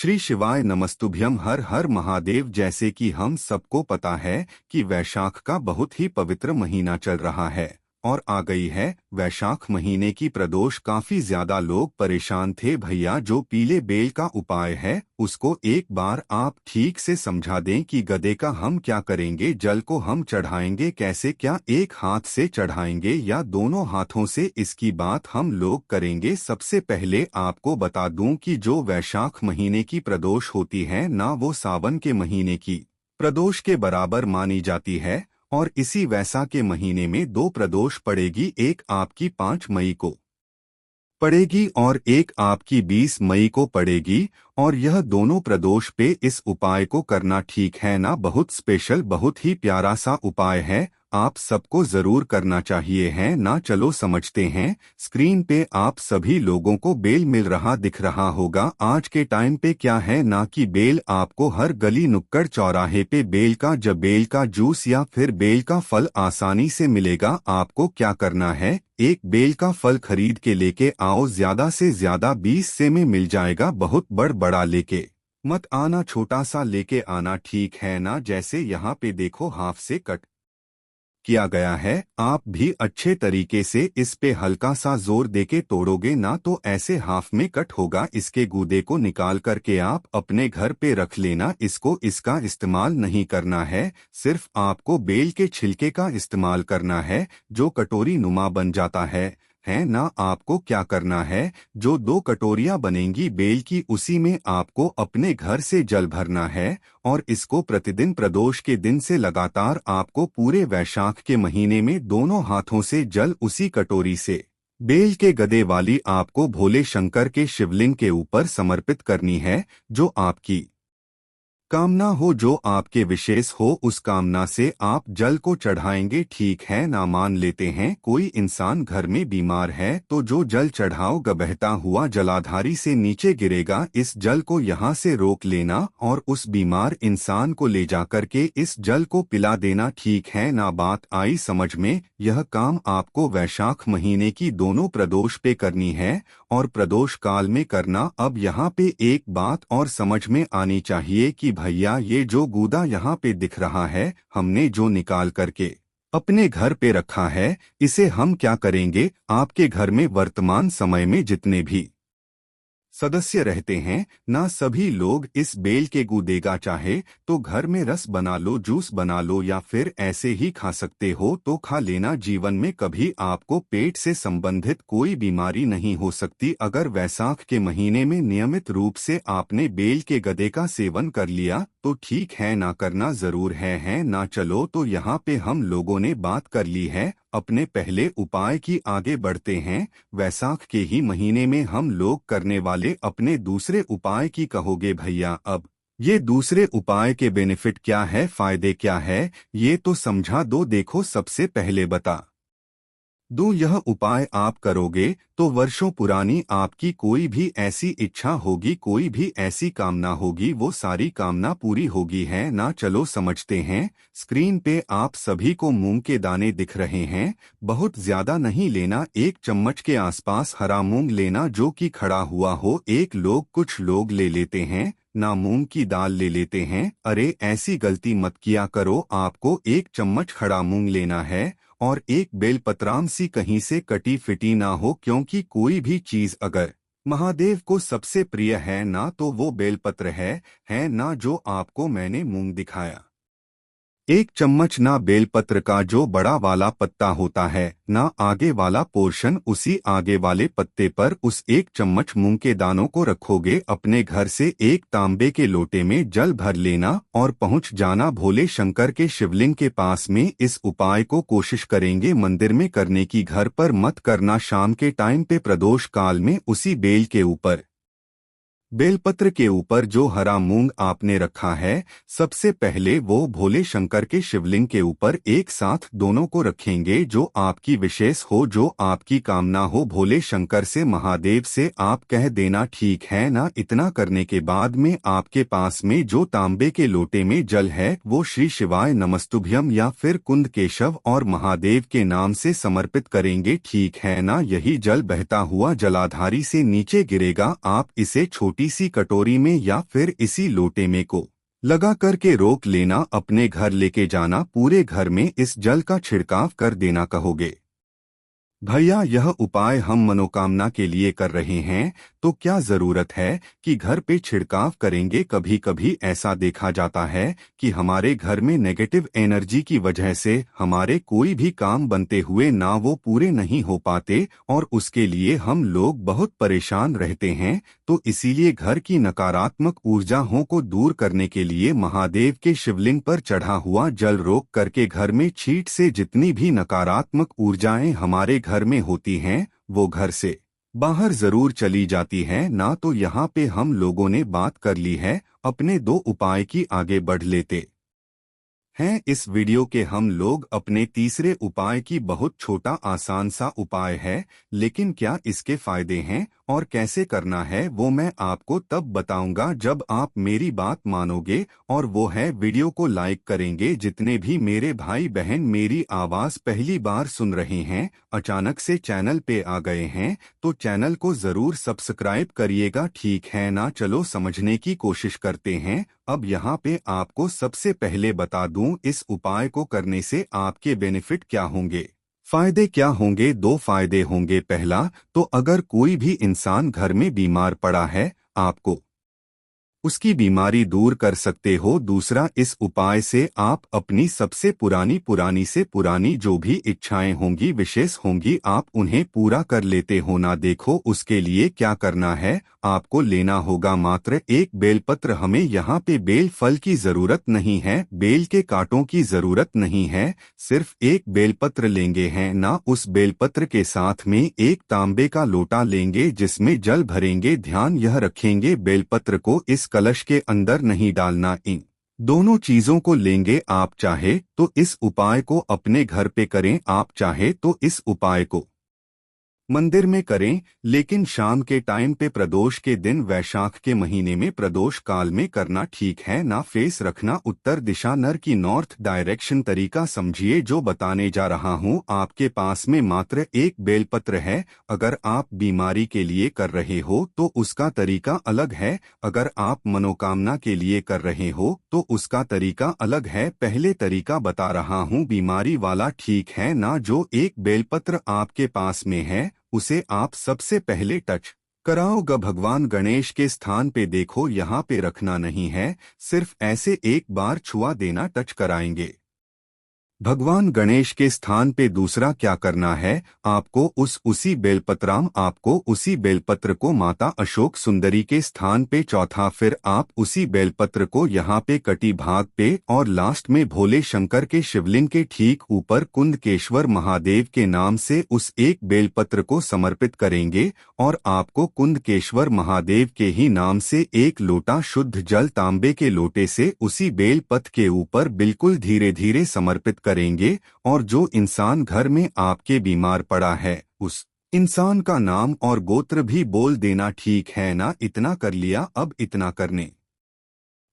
श्री शिवाय नमस्तुभ्यम। हर हर महादेव। जैसे कि हम सबको पता है कि वैशाख का बहुत ही पवित्र महीना चल रहा है और आ गई है वैशाख महीने की प्रदोष। काफी ज्यादा लोग परेशान थे भैया। जो पीले बेल का उपाय है उसको एक बार आप ठीक से समझा दें कि गधे का हम क्या करेंगे, जल को हम चढ़ाएंगे कैसे, क्या एक हाथ से चढ़ाएंगे या दोनों हाथों से, इसकी बात हम लोग करेंगे। सबसे पहले आपको बता दूं कि जो वैशाख महीने की प्रदोष होती है ना, वो सावन के महीने की प्रदोष के बराबर मानी जाती है। और इसी वैसाख के महीने में दो प्रदोष पड़ेगी, एक आपकी 5 मई को पड़ेगी और एक आपकी 20 मई को पड़ेगी। और यह दोनों प्रदोष पे इस उपाय को करना ठीक है ना। बहुत स्पेशल, बहुत ही प्यारा सा उपाय है, आप सबको जरूर करना चाहिए है ना। चलो समझते हैं। स्क्रीन पे आप सभी लोगों को बेल मिल रहा दिख रहा होगा। आज के टाइम पे क्या है ना कि बेल आपको हर गली नुक्कड़ चौराहे पे बेल का जूस या फिर बेल का फल आसानी से मिलेगा। आपको क्या करना है, एक बेल का फल खरीद के लेके आओ। ज्यादा से ज्यादा 20 से में मिल जाएगा। बहुत बड़ा लेके मत आना, छोटा सा लेके आना, ठीक है ना। जैसे यहाँ पे देखो हाफ से कट किया गया है। आप भी अच्छे तरीके से इस पे हल्का सा जोर देके तोड़ोगे ना तो ऐसे हाफ में कट होगा। इसके गूदे को निकाल करके आप अपने घर पे रख लेना। इसका इस्तेमाल नहीं करना है, सिर्फ आपको बेल के छिलके का इस्तेमाल करना है जो कटोरी नुमा बन जाता है ना। आपको क्या करना है, जो 2 कटोरियां बनेंगी बेल की, उसी में आपको अपने घर से जल भरना है। और इसको प्रतिदिन प्रदोष के दिन से लगातार आपको पूरे वैशाख के महीने में दोनों हाथों से जल उसी कटोरी से बेल के गदे वाली आपको भोले शंकर के शिवलिंग के ऊपर समर्पित करनी है। जो आपकी कामना हो, जो आपके विशेष हो, उस कामना से आप जल को चढ़ाएंगे, ठीक है ना। मान लेते हैं कोई इंसान घर में बीमार है तो जो जल चढ़ाओगे बहता हुआ जलाधारी से नीचे गिरेगा। इस जल को यहाँ से रोक लेना और उस बीमार इंसान को ले जाकर के इस जल को पिला देना, ठीक है ना। बात आई समझ में। यह काम आपको वैशाख महीने की दोनों प्रदोष पे करनी है और प्रदोष काल में करना। अब यहाँ पे एक बात और समझ में आनी चाहिए कि भैया ये जो गूदा यहाँ पे दिख रहा है, हमने जो निकाल करके अपने घर पे रखा है, इसे हम क्या करेंगे, आपके घर में वर्तमान समय में जितने भी सदस्य रहते हैं ना, सभी लोग इस बेल के गूदे का चाहे तो घर में रस बना लो, जूस बना लो या फिर ऐसे ही खा सकते हो तो खा लेना। जीवन में कभी आपको पेट से संबंधित कोई बीमारी नहीं हो सकती। अगर वैसाख के महीने में नियमित रूप से आपने बेल के गदे का सेवन कर लिया तो ठीक है ना, करना जरूर है ना। चलो तो यहाँ पे हम लोगों ने बात कर ली है अपने पहले उपाय की, आगे बढ़ते हैं। वैसाख के ही महीने में हम लोग करने वाले अपने दूसरे उपाय की कहोगे भैया अब ये दूसरे उपाय के बेनिफिट क्या है, फायदे क्या है, ये तो समझा दो। देखो सबसे पहले बता दूं, यह उपाय आप करोगे तो वर्षों पुरानी आपकी कोई भी ऐसी इच्छा होगी, कोई भी ऐसी कामना होगी, वो सारी कामना पूरी होगी, है ना। चलो समझते हैं। स्क्रीन पे आप सभी को मूंग के दाने दिख रहे हैं। बहुत ज्यादा नहीं लेना, 1 चम्मच के आसपास हरा मूंग लेना जो कि खड़ा हुआ हो। कुछ लोग ले लेते हैं ना मूंग की दाल ले लेते हैं। अरे ऐसी गलती मत किया करो। आपको 1 चम्मच खड़ा मूंग लेना है और एक बेलपत्राम सी कहीं से कटी फिटी ना हो, क्योंकि कोई भी चीज अगर महादेव को सबसे प्रिय है ना तो वो बेलपत्र है ना, जो आपको मैंने मूंग दिखाया। 1 चम्मच ना बेलपत्र का जो बड़ा वाला पत्ता होता है ना, आगे वाला पोर्शन, उसी आगे वाले पत्ते पर उस 1 चम्मच मूंग के दानों को रखोगे। अपने घर से एक तांबे के लोटे में जल भर लेना और पहुंच जाना भोले शंकर के शिवलिंग के पास में। इस उपाय को कोशिश करेंगे मंदिर में करने की, घर पर मत करना। शाम के टाइम पे प्रदोष काल में उसी बेल के ऊपर, बेलपत्र के ऊपर जो हरा मूंग आपने रखा है, सबसे पहले वो भोले शंकर के शिवलिंग के ऊपर एक साथ दोनों को रखेंगे। जो आपकी विशेष हो, जो आपकी कामना हो, भोले शंकर से, महादेव से आप कह देना, ठीक है ना। इतना करने के बाद में आपके पास में जो तांबे के लोटे में जल है वो श्री शिवाय नमस्तुभ्यम या फिर कुंद केशव और महादेव के नाम से समर्पित करेंगे, ठीक है ना। यही जल बहता हुआ जलाधारी से नीचे गिरेगा। आप इसे छोटी छोटी सी कटोरी में या फिर इसी लोटे में को लगा करके रोक लेना, अपने घर लेके जाना, पूरे घर में इस जल का छिड़काव कर देना। कहोगे भैया यह उपाय हम मनोकामना के लिए कर रहे हैं तो क्या जरूरत है कि घर पे छिड़काव करेंगे? कभी कभी ऐसा देखा जाता है कि हमारे घर में नेगेटिव एनर्जी की वजह से हमारे कोई भी काम बनते हुए ना वो पूरे नहीं हो पाते और उसके लिए हम लोग बहुत परेशान रहते हैं। तो इसीलिए घर की नकारात्मक ऊर्जाओं को दूर करने के लिए महादेव के शिवलिंग पर चढ़ा हुआ जल रोक करके घर में छींट से जितनी भी नकारात्मक ऊर्जाएं हमारे घर में होती हैं वो घर से बाहर जरूर चली जाती हैं ना। तो यहाँ पे हम लोगों ने बात कर ली है, अपने दो उपाय की आगे बढ़ लेते हैं। इस वीडियो के हम लोग अपने तीसरे उपाय की बहुत छोटा आसान सा उपाय है, लेकिन क्या इसके फायदे हैं और कैसे करना है वो मैं आपको तब बताऊंगा जब आप मेरी बात मानोगे। और वो है वीडियो को लाइक करेंगे। जितने भी मेरे भाई बहन मेरी आवाज पहली बार सुन रहे हैं, अचानक से चैनल पे आ गए हैं, तो चैनल को जरूर सब्सक्राइब करिएगा, ठीक है ना। चलो समझने की कोशिश करते हैं। अब यहाँ पे आपको सबसे पहले बता दूं इस उपाय को करने से आपके बेनिफिट क्या होंगे, फायदे क्या होंगे। दो फायदे होंगे। पहला तो अगर कोई भी इंसान घर में बीमार पड़ा है, आपको उसकी बीमारी दूर कर सकते हो। दूसरा, इस उपाय से आप अपनी सबसे पुरानी से पुरानी जो भी इच्छाएं होंगी, विशेष होंगी, आप उन्हें पूरा कर लेते हो ना। देखो उसके लिए क्या करना है, आपको लेना होगा मात्र एक बेलपत्र। हमें यहाँ पे बेल फल की जरूरत नहीं है, बेल के कांटों की जरूरत नहीं है, सिर्फ एक बेलपत्र लेंगे हैं ना। उस बेलपत्र के साथ में एक तांबे का लोटा लेंगे जिसमें जल भरेंगे। ध्यान यह रखेंगे बेलपत्र को इस कलश के अंदर नहीं डालना। इन दोनों चीजों को लेंगे। आप चाहे तो इस उपाय को अपने घर पे करें, आप चाहे तो इस उपाय को मंदिर में करें, लेकिन शाम के टाइम पे प्रदोष के दिन, वैशाख के महीने में प्रदोष काल में करना ठीक है ना। फेस रखना उत्तर दिशा, नर की नॉर्थ डायरेक्शन। तरीका समझिए जो बताने जा रहा हूँ। आपके पास में मात्र एक बेलपत्र है। अगर आप बीमारी के लिए कर रहे हो तो उसका तरीका अलग है, अगर आप मनोकामना के लिए कर रहे हो तो उसका तरीका अलग है। पहले तरीका बता रहा हूँ बीमारी वाला, ठीक है ना। जो एक बेलपत्र आपके पास में है उसे आप सबसे पहले टच कराओगे भगवान गणेश के स्थान पे। देखो यहाँ पे रखना नहीं है, सिर्फ ऐसे एक बार छुआ देना, टच कराएंगे भगवान गणेश के स्थान पे। दूसरा क्या करना है, आपको उसी बेलपत्र को माता अशोक सुंदरी के स्थान पे। चौथा, फिर आप उसी बेलपत्र को यहाँ पे कटी भाग पे और लास्ट में भोले शंकर के शिवलिंग के ठीक ऊपर कुंदकेश्वर महादेव के नाम से उस एक बेलपत्र को समर्पित करेंगे। और आपको कुंदकेश्वर महादेव के ही नाम से एक लोटा शुद्ध जल तांबे के लोटे से उसी बेलपत्र के ऊपर बिल्कुल धीरे धीरे समर्पित करेंगे। और जो इंसान घर में आपके बीमार पड़ा है उस इंसान का नाम और गोत्र भी बोल देना, ठीक है ना। इतना कर लिया। अब इतना करने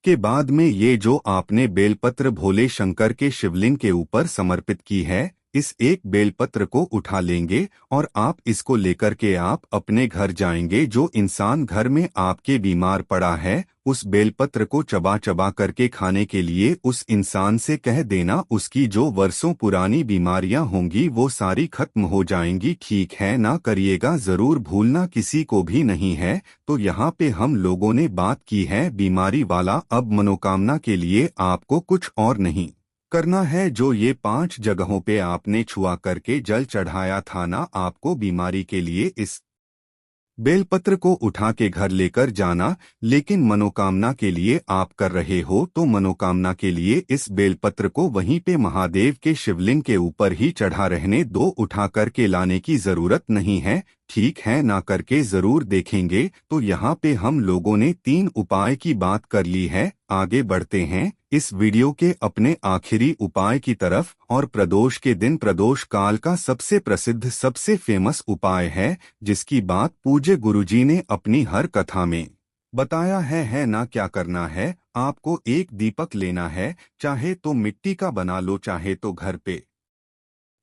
के बाद में ये जो आपने बेलपत्र भोले शंकर के शिवलिंग के ऊपर समर्पित की है, इस एक बेलपत्र को उठा लेंगे और आप इसको लेकर के आप अपने घर जाएंगे। जो इंसान घर में आपके बीमार पड़ा है उस बेलपत्र को चबा चबा करके खाने के लिए उस इंसान से कह देना, उसकी जो वर्षों पुरानी बीमारियां होंगी वो सारी खत्म हो जाएंगी, ठीक है ना। करिएगा जरूर, भूलना किसी को भी नहीं है। तो यहाँ पे हम लोगों ने बात की है बीमारी वाला। अब मनोकामना के लिए आपको कुछ और नहीं करना है। जो ये 5 जगहों पे आपने छुआ करके जल चढ़ाया था ना, आपको बीमारी के लिए इस बेलपत्र को उठा के घर लेकर जाना। लेकिन मनोकामना के लिए आप कर रहे हो तो मनोकामना के लिए इस बेलपत्र को वहीं पे महादेव के शिवलिंग के ऊपर ही चढ़ा रहने दो, उठा करके लाने की जरूरत नहीं है, ठीक है ना। करके जरूर देखेंगे। तो यहाँ पे हम लोगों ने 3 उपाय की बात कर ली है। आगे बढ़ते हैं इस वीडियो के अपने आखिरी उपाय की तरफ। और प्रदोष के दिन, प्रदोष काल का सबसे प्रसिद्ध सबसे फेमस उपाय है जिसकी बात पूज्य गुरुजी ने अपनी हर कथा में बताया है ना। क्या करना है, आपको एक दीपक लेना है, चाहे तो मिट्टी का बना लो चाहे तो घर पे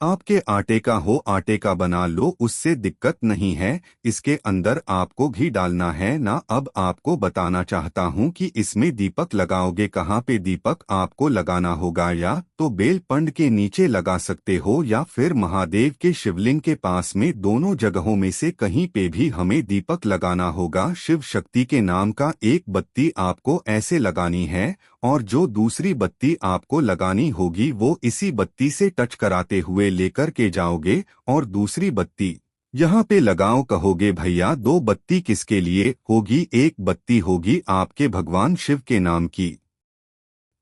आपके आटे का हो आटे का बना लो, उससे दिक्कत नहीं है। इसके अंदर आपको घी डालना है ना। अब आपको बताना चाहता हूँ कि इसमें दीपक लगाओगे कहाँ पे। दीपक आपको लगाना होगा या तो बेल पंड के नीचे लगा सकते हो या फिर महादेव के शिवलिंग के पास में, दोनों जगहों में से कहीं पे भी हमें दीपक लगाना होगा। शिव शक्ति के नाम का एक बत्ती आपको ऐसे लगानी है और जो दूसरी बत्ती आपको लगानी होगी वो इसी बत्ती से टच कराते हुए लेकर के जाओगे और दूसरी बत्ती यहाँ पे लगाओ। कहोगे भैया दो बत्ती किसके लिए होगी? एक बत्ती होगी आपके भगवान शिव के नाम की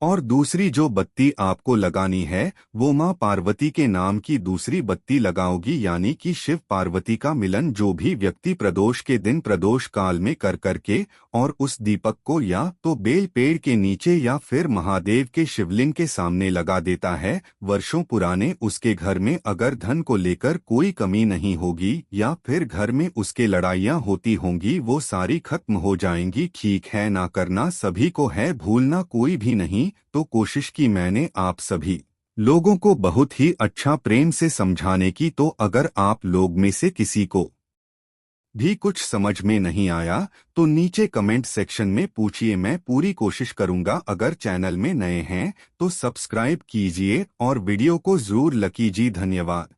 और दूसरी जो बत्ती आपको लगानी है वो माँ पार्वती के नाम की दूसरी बत्ती लगाओगी। यानी कि शिव पार्वती का मिलन जो भी व्यक्ति प्रदोष के दिन प्रदोष काल में कर करके और उस दीपक को या तो बेल पेड़ के नीचे या फिर महादेव के शिवलिंग के सामने लगा देता है, वर्षों पुराने उसके घर में अगर धन को लेकर कोई कमी नहीं होगी या फिर घर में उसके लड़ाइयाँ होती होंगी वो सारी खत्म हो जाएंगी। ठीक है, ना करना सभी को है, भूलना कोई भी नहीं। तो कोशिश की मैंने आप सभी लोगों को बहुत ही अच्छा प्रेम से समझाने की। तो अगर आप लोग में से किसी को भी कुछ समझ में नहीं आया तो नीचे कमेंट सेक्शन में पूछिए, मैं पूरी कोशिश करूंगा। अगर चैनल में नए हैं तो सब्सक्राइब कीजिए और वीडियो को जरूर लाइक कीजिए। धन्यवाद।